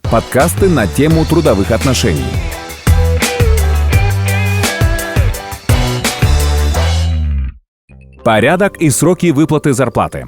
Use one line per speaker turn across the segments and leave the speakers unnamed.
Подкасты на тему трудовых отношений. Порядок и сроки выплаты зарплаты.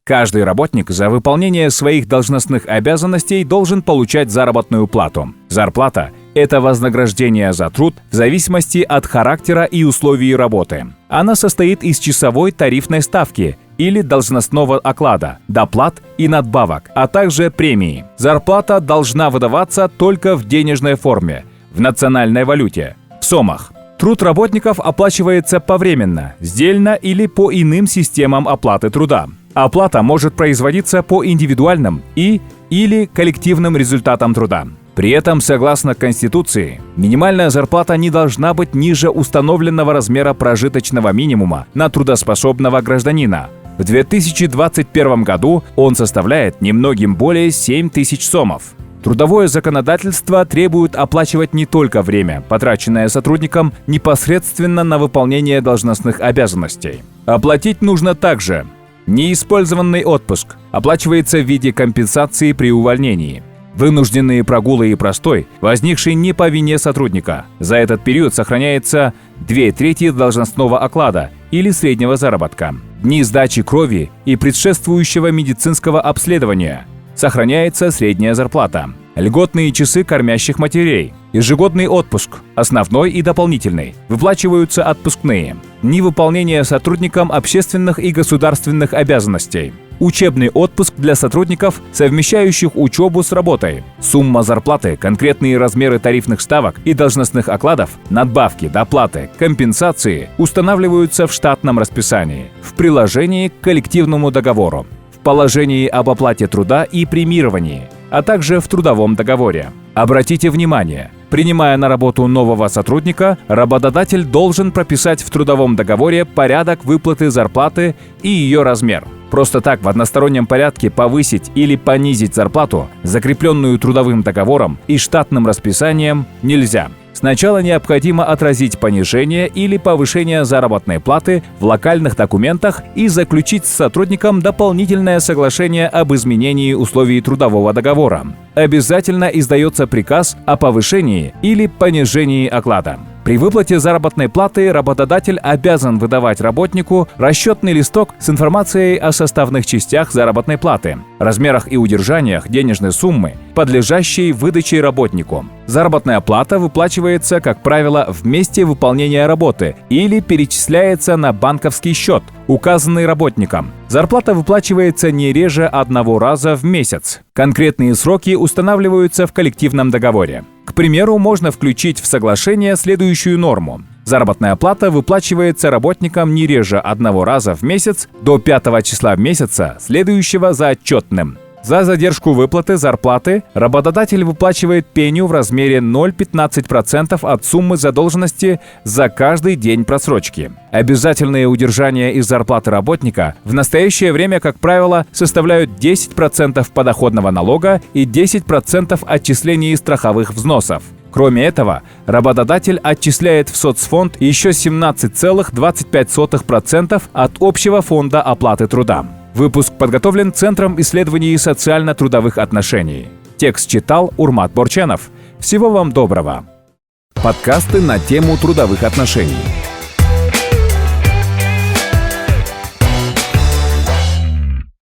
Каждый работник за выполнение своих должностных обязанностей должен получать заработную плату. Зарплата – это вознаграждение за труд в зависимости от характера и условий работы. Она состоит из часовой тарифной ставки или должностного оклада, доплат и надбавок, а также премии. Зарплата должна выдаваться только в денежной форме, в национальной валюте, в сомах. Труд работников оплачивается повременно, сдельно или по иным системам оплаты труда. Оплата может производиться по индивидуальным или коллективным результатам труда. При этом, согласно Конституции, минимальная зарплата не должна быть ниже установленного размера прожиточного минимума на трудоспособного гражданина. В 2021 году он составляет немногим более 7 тысяч сомов. Трудовое законодательство требует оплачивать не только время, потраченное сотрудником непосредственно на выполнение должностных обязанностей. Оплатить нужно также неиспользованный отпуск, оплачивается в виде компенсации при увольнении. Вынужденные прогулы и простой, возникший не по вине сотрудника. За этот период сохраняется 2/3 должностного оклада или среднего заработка. Дни сдачи крови и предшествующего медицинского обследования. Сохраняется средняя зарплата. Льготные часы кормящих матерей. Ежегодный отпуск, основной и дополнительный. Выплачиваются отпускные. Дни выполнения сотрудникам общественных и государственных обязанностей. Учебный отпуск для сотрудников, совмещающих учебу с работой. Сумма зарплаты, конкретные размеры тарифных ставок и должностных окладов, надбавки, доплаты, компенсации устанавливаются в штатном расписании, в приложении к коллективному договору, в положении об оплате труда и премировании, а также в трудовом договоре. Обратите внимание, принимая на работу нового сотрудника, работодатель должен прописать в трудовом договоре порядок выплаты зарплаты и ее размер. Просто так в одностороннем порядке повысить или понизить зарплату, закрепленную трудовым договором и штатным расписанием, нельзя. Сначала необходимо отразить понижение или повышение заработной платы в локальных документах и заключить с сотрудником дополнительное соглашение об изменении условий трудового договора. Обязательно издается приказ о повышении или понижении оклада. При выплате заработной платы работодатель обязан выдавать работнику расчетный листок с информацией о составных частях заработной платы, размерах и удержаниях денежной суммы, подлежащей выдаче работнику. Заработная плата выплачивается, как правило, в месте выполнения работы или перечисляется на банковский счет, указанный работником. Зарплата выплачивается не реже одного раза в месяц. Конкретные сроки устанавливаются в коллективном договоре. К примеру, можно включить в соглашение следующую норму. Заработная плата выплачивается работникам не реже одного раза в месяц до 5-го числа месяца, следующего за отчетным. За задержку выплаты зарплаты работодатель выплачивает пеню в размере 0,15% от суммы задолженности за каждый день просрочки. Обязательные удержания из зарплаты работника в настоящее время, как правило, составляют 10% подоходного налога и 10% отчислений страховых взносов. Кроме этого, работодатель отчисляет в соцфонд еще 17,25% от общего фонда оплаты труда. Выпуск подготовлен Центром исследований социально-трудовых отношений. Текст читал Урмат Борчанов. Всего вам доброго. Подкасты на тему трудовых отношений.